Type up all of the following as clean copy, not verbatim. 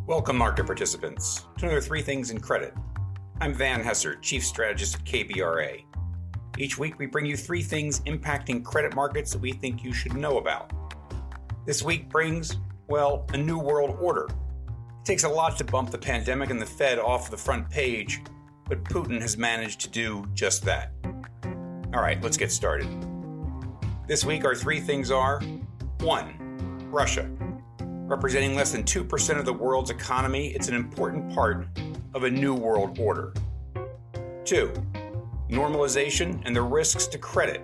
Welcome, market participants, to another Three Things in Credit. I'm Van Hesser, Chief Strategist at KBRA. Each week, we bring you three things impacting credit markets that we think you should know about. This week brings, well, a new world order. It takes a lot to bump the pandemic and the Fed off the front page, but Putin has managed to do just that. All right, let's get started. This week, our three things are: 1. Russia. Representing less than 2% of the world's economy, it's an important part of a new world order. 2. Normalization and the risks to credit.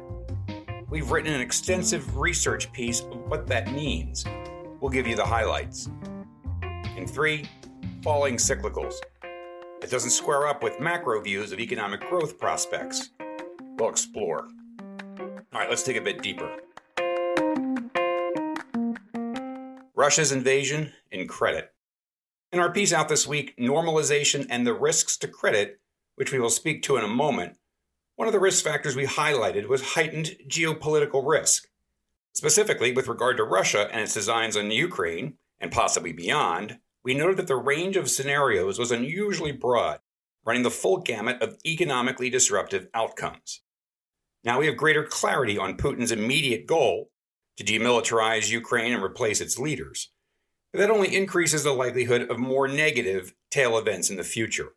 We've written an extensive research piece of what that means. We'll give you the highlights. And 3. Falling cyclicals. It doesn't square up with macro views of economic growth prospects. We'll explore. All right, let's dig a bit deeper. Russia's invasion in credit. In our piece out this week, Normalization and the Risks to Credit, which we will speak to in a moment, one of the risk factors we highlighted was heightened geopolitical risk. Specifically, with regard to Russia and its designs on Ukraine, and possibly beyond, we noted that the range of scenarios was unusually broad, running the full gamut of economically disruptive outcomes. Now we have greater clarity on Putin's immediate goal, to demilitarize Ukraine and replace its leaders. But that only increases the likelihood of more negative tail events in the future.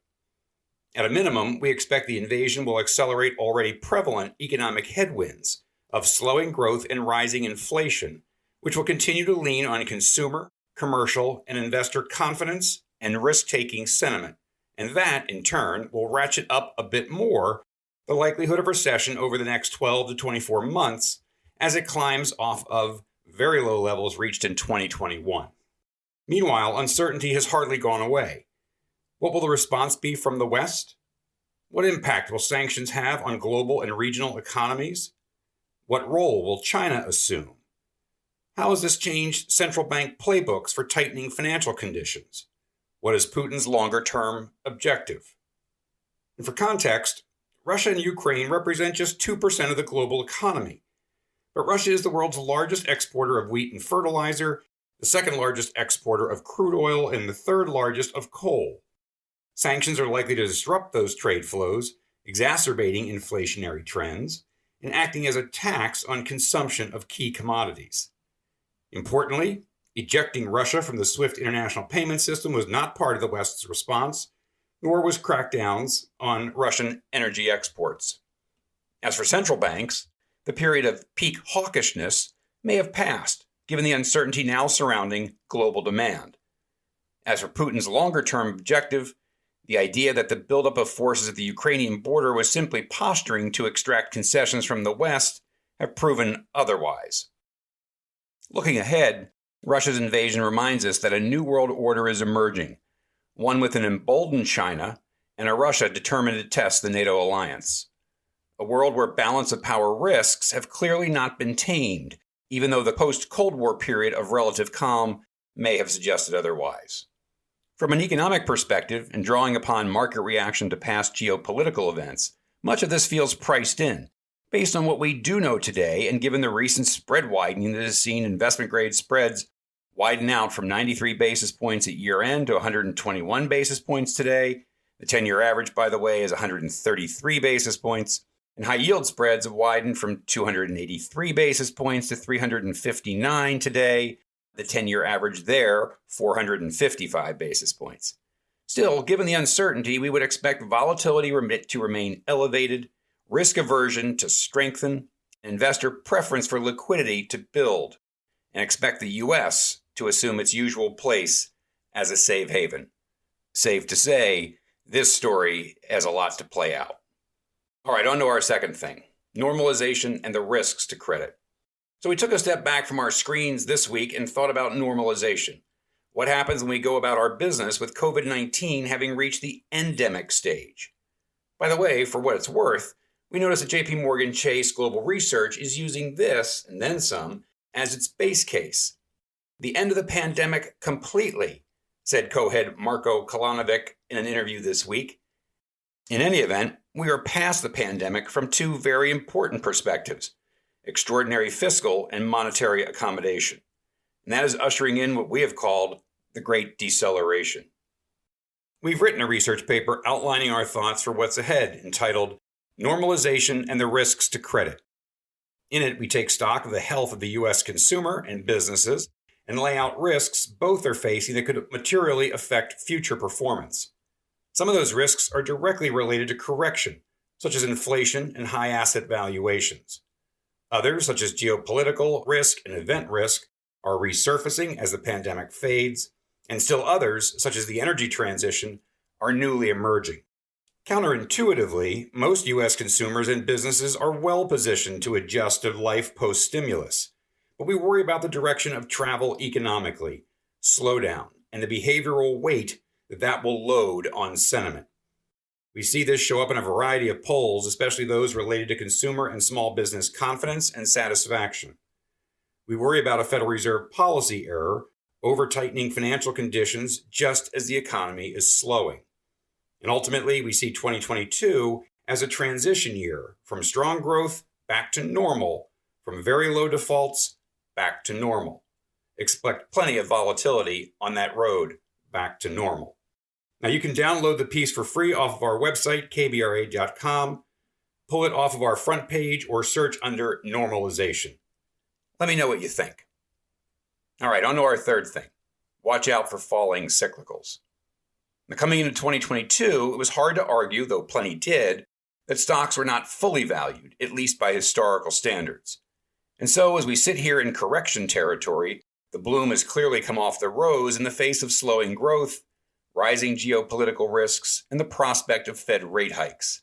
At a minimum, we expect the invasion will accelerate already prevalent economic headwinds of slowing growth and rising inflation, which will continue to lean on consumer, commercial, and investor confidence and risk-taking sentiment. And that, in turn, will ratchet up a bit more the likelihood of recession over the next 12 to 24 months as it climbs off of very low levels reached in 2021. Meanwhile, uncertainty has hardly gone away. What will the response be from the West? What impact will sanctions have on global and regional economies? What role will China assume? How has this changed central bank playbooks for tightening financial conditions? What is Putin's longer-term objective? And for context, Russia and Ukraine represent just 2% of the global economy. But Russia is the world's largest exporter of wheat and fertilizer, the second largest exporter of crude oil, and the third largest of coal. Sanctions are likely to disrupt those trade flows, exacerbating inflationary trends, and acting as a tax on consumption of key commodities. Importantly, ejecting Russia from the SWIFT international payment system was not part of the West's response, nor was crackdowns on Russian energy exports. As for central banks, the period of peak hawkishness may have passed, given the uncertainty now surrounding global demand. As for Putin's longer-term objective, the idea that the buildup of forces at the Ukrainian border was simply posturing to extract concessions from the West have proven otherwise. Looking ahead, Russia's invasion reminds us that a new world order is emerging, one with an emboldened China and a Russia determined to test the NATO alliance. A world where balance of power risks have clearly not been tamed, even though the post-Cold War period of relative calm may have suggested otherwise. From an economic perspective, and drawing upon market reaction to past geopolitical events, much of this feels priced in, based on what we do know today and given the recent spread widening that has seen investment-grade spreads widen out from 93 basis points at year-end to 121 basis points today. The 10-year average, by the way, is 133 basis points. And high-yield spreads have widened from 283 basis points to 359 today. The 10-year average there, 455 basis points. Still, given the uncertainty, we would expect volatility to remain elevated, risk aversion to strengthen, and investor preference for liquidity to build, and expect the U.S. to assume its usual place as a safe haven. Safe to say, this story has a lot to play out. All right, on to our second thing, normalization and the risks to credit. So we took a step back from our screens this week and thought about normalization. What happens when we go about our business with COVID-19 having reached the endemic stage? By the way, for what it's worth, we notice that JP Morgan Chase Global Research is using this, and then some, as its base case. The end of the pandemic completely, said co-head Marko Kolanovic in an interview this week. In any event, we are past the pandemic from two very important perspectives: extraordinary fiscal and monetary accommodation. And that is ushering in what we have called the Great Deceleration. We've written a research paper outlining our thoughts for what's ahead, entitled Normalization and the Risks to Credit. In it, we take stock of the health of the U.S. consumer and businesses and lay out risks both are facing that could materially affect future performance. Some of those risks are directly related to correction, such as inflation and high asset valuations. Others, such as geopolitical risk and event risk, are resurfacing as the pandemic fades, and still others, such as the energy transition, are newly emerging. Counterintuitively, most U.S. consumers and businesses are well positioned to adjust to life post-stimulus, but we worry about the direction of travel economically, slowdown, and the behavioral weight that will load on sentiment. We see this show up in a variety of polls, especially those related to consumer and small business confidence and satisfaction. We worry about a Federal Reserve policy error, over-tightening financial conditions just as the economy is slowing. And ultimately, we see 2022 as a transition year from strong growth back to normal, from very low defaults back to normal. Expect plenty of volatility on that road back to normal. Now, you can download the piece for free off of our website, KBRA.com, pull it off of our front page, or search under Normalization. Let me know what you think. All right, on to our third thing. Watch out for falling cyclicals. Now, coming into 2022, it was hard to argue, though plenty did, that stocks were not fully valued, at least by historical standards. And so, as we sit here in correction territory, the bloom has clearly come off the rose in the face of slowing growth, rising geopolitical risks, and the prospect of Fed rate hikes.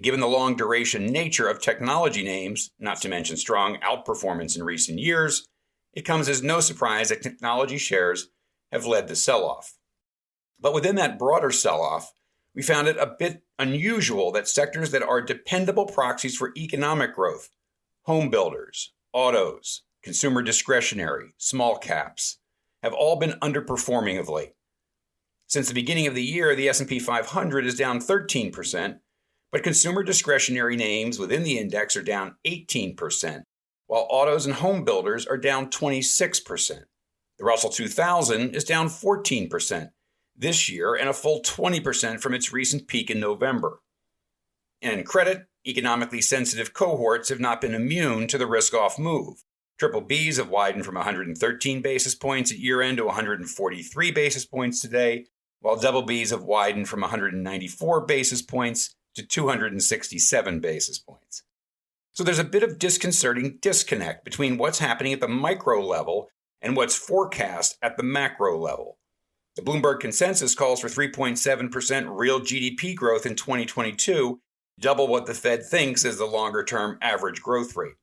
Given the long-duration nature of technology names, not to mention strong outperformance in recent years, it comes as no surprise that technology shares have led the sell-off. But within that broader sell-off, we found it a bit unusual that sectors that are dependable proxies for economic growth, home builders, autos, consumer discretionary, small caps, have all been underperforming of late. Since the beginning of the year, the S&P 500 is down 13%, but consumer discretionary names within the index are down 18%, while autos and home builders are down 26%. The Russell 2000 is down 14% this year and a full 20% from its recent peak in November. And in credit, economically sensitive cohorts have not been immune to the risk-off move. Triple Bs have widened from 113 basis points at year-end to 143 basis points today, while double Bs have widened from 194 basis points to 267 basis points. So there's a bit of disconcerting disconnect between what's happening at the micro level and what's forecast at the macro level. The Bloomberg consensus calls for 3.7% real GDP growth in 2022, double what the Fed thinks is the longer-term average growth rate.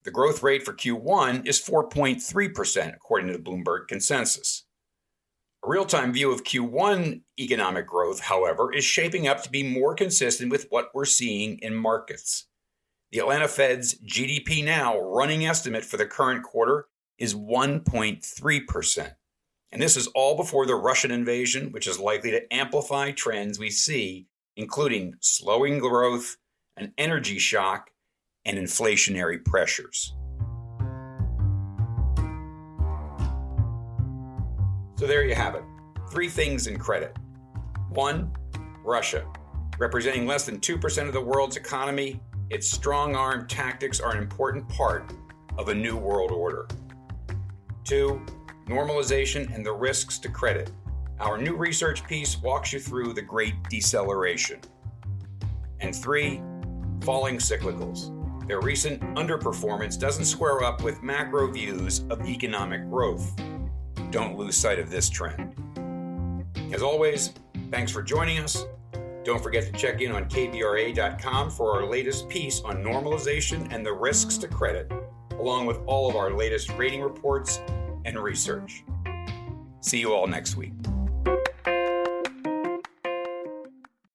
The growth rate for Q1 is 4.3%, according to the Bloomberg consensus. A real-time view of Q1 economic growth, however, is shaping up to be more consistent with what we're seeing in markets. The Atlanta Fed's GDP Now running estimate for the current quarter is 1.3%. And this is all before the Russian invasion, which is likely to amplify trends we see, including slowing growth, an energy shock, and inflationary pressures. So there you have it. 3 things in credit. 1, Russia. Representing less than 2% of the world's economy, its strong-arm tactics are an important part of a new world order. 2, normalization and the risks to credit. Our new research piece walks you through the Great Deceleration. And 3, falling cyclicals. Their recent underperformance doesn't square up with macro views of economic growth. Don't lose sight of this trend. As always, thanks for joining us. Don't forget to check in on KBRA.com for our latest piece on normalization and the risks to credit, along with all of our latest rating reports and research. See you all next week.